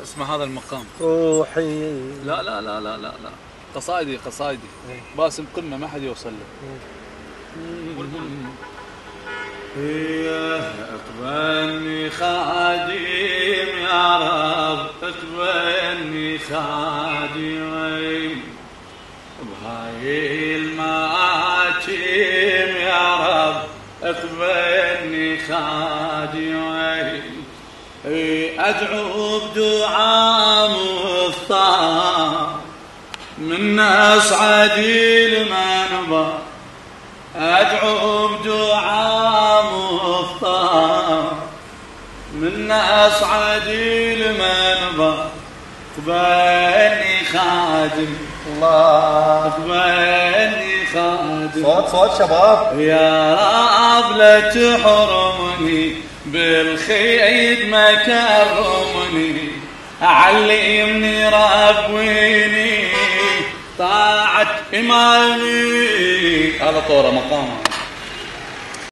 اسم هذا المقام؟ روحي. لا لا لا لا لا لا، قصائدي قصائدي. باسم قمة ما حد يوصل له. اقبلني خادم يا رب، اقبلني خادم بهاي الماتم يا رب، اقبلني خادم. ادعو بدعاء مختار من اصعد المنبر، ادعو بدعاء مختار من اصعد المنبر، اقبلني خادم الله، اقبلني خادم. صوت شباب. يا رب لا تحرمني بالخدمة، كرمني علمني ربيني طاعة إمامي. هذا طوره مقامه.